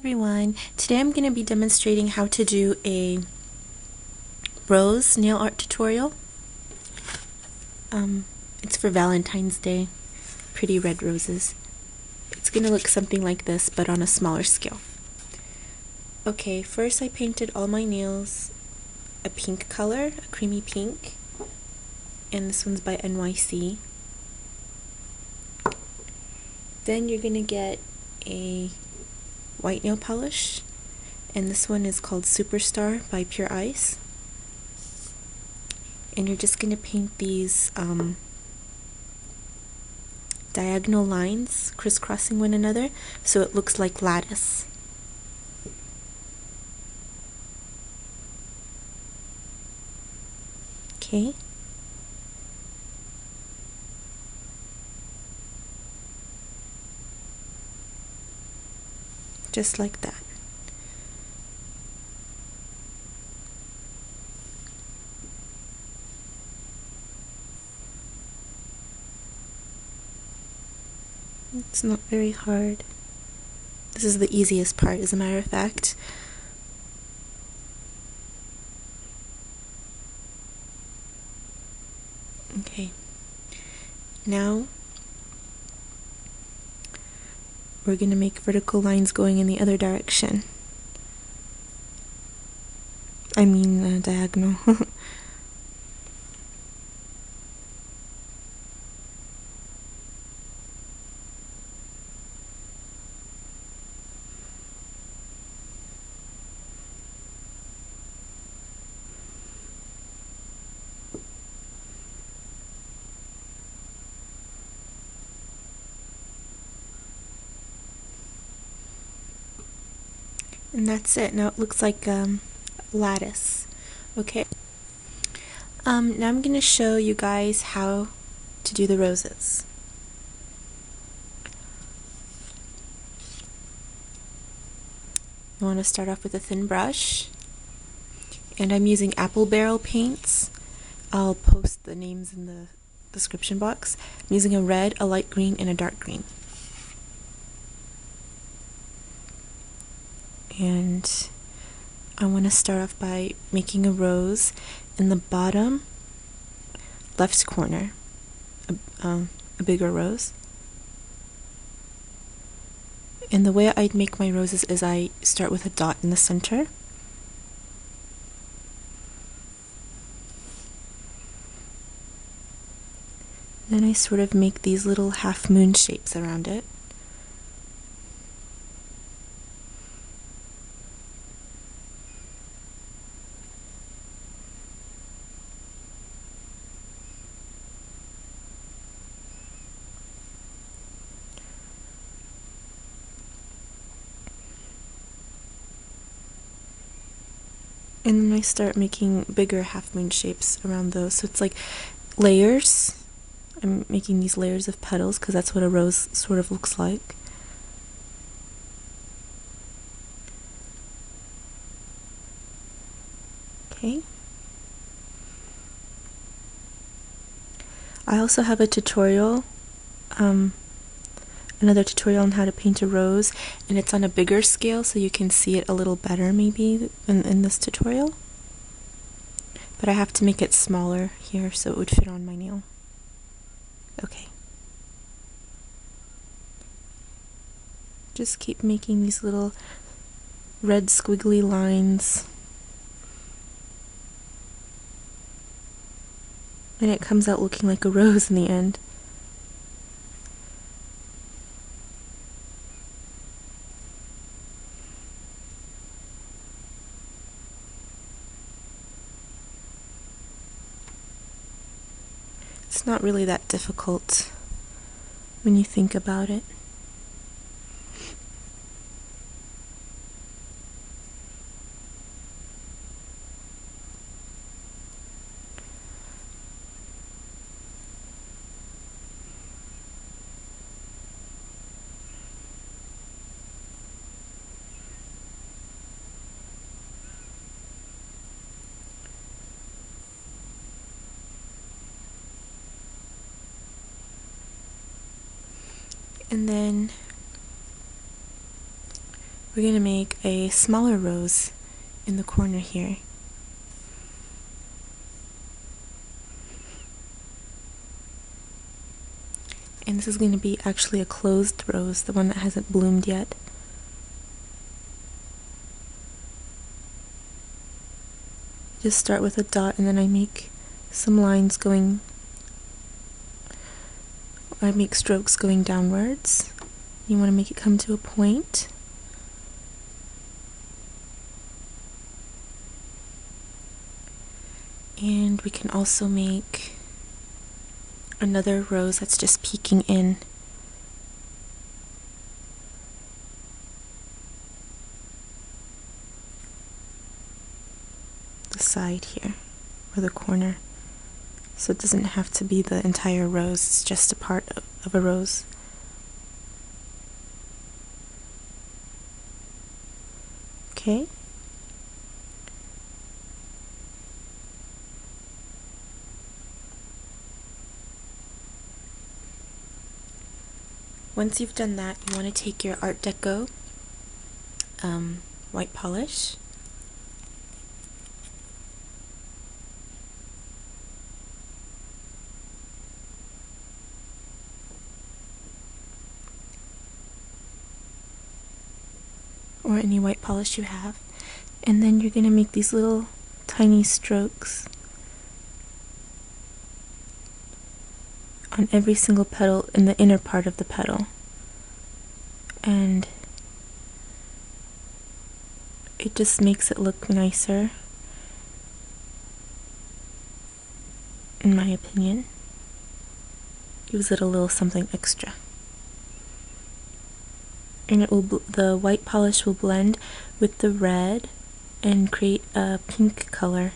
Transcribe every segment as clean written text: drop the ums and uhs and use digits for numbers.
everyone, today I'm going to be demonstrating how to do a rose nail art tutorial. It's for Valentine's Day, pretty red roses. It's going to look something like this but on a smaller scale. Okay, first I painted all my nails a pink color, a creamy pink, and this one's by NYC. Then you're going to get a white nail polish, and this one is called Superstar by Pure Ice. And you're just going to paint these diagonal lines crisscrossing one another so it looks like lattice. Okay. Just like that. It's not very hard. This is the easiest part, as a matter of fact. Okay. Now we're going to make vertical lines going in the other direction. I mean diagonal. And that's it. Now it looks like lattice. Okay. Now I'm going to show you guys how to do the roses. You want to start off with a thin brush, and I'm using apple barrel paints. I'll post the names in the description box. I'm using a red, a light green, and a dark green. And I want to start off by making a rose in the bottom left corner, a bigger rose. And the way I'd make my roses is I start with a dot in the center. Then I sort of make these little half moon shapes around it. And then I start making bigger half moon shapes around those. So it's like layers. I'm making these layers of petals because that's what a rose sort of looks like. Okay. I also have a tutorial, another tutorial on how to paint a rose, and it's on a bigger scale so you can see it a little better maybe in this tutorial. But I have to make it smaller here so it would fit on my nail. Okay. Just keep making these little red squiggly lines. And it comes out looking like a rose in the end. It's not really that difficult when you think about it. And then we're going to make a smaller rose in the corner here. And this is going to be actually a closed rose, the one that hasn't bloomed yet. Just start with a dot and then I make some lines going, I make strokes going downwards. You want to make it come to a point. And we can also make another rose that's just peeking in. The side here, or the corner. So it doesn't have to be the entire rose, it's just a part of a rose. Okay. Once you've done that, you want to take your Art Deco white polish, or any white polish you have, and then you're going to make these little tiny strokes on every single petal in the inner part of the petal. And it just makes it look nicer, in my opinion. Gives it a little something extra. And it will the white polish will blend with the red and create a pink color.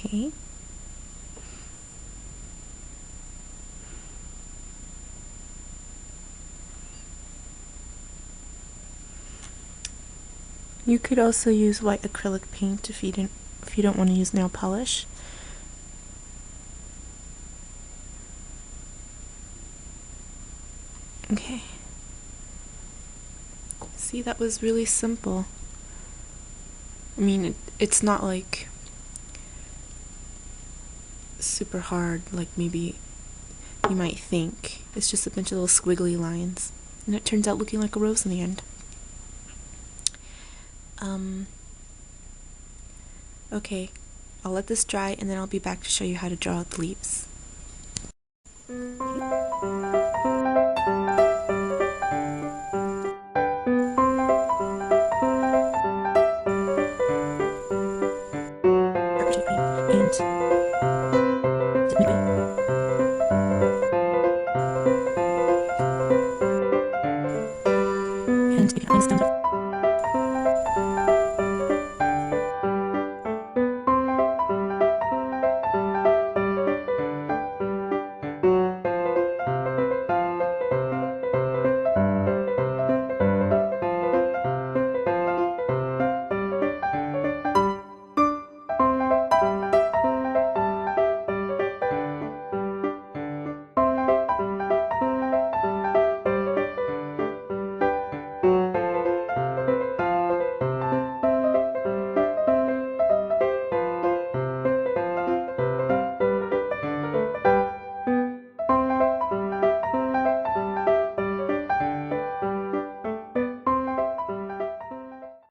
Okay. You could also use white acrylic paint if you don't want to use nail polish. Okay. See, that was really simple. I mean, it's not like super hard like maybe you might think. It's just a bunch of little squiggly lines, and it turns out looking like a rose in the end. Okay, I'll let this dry and then I'll be back to show you how to draw the leaves.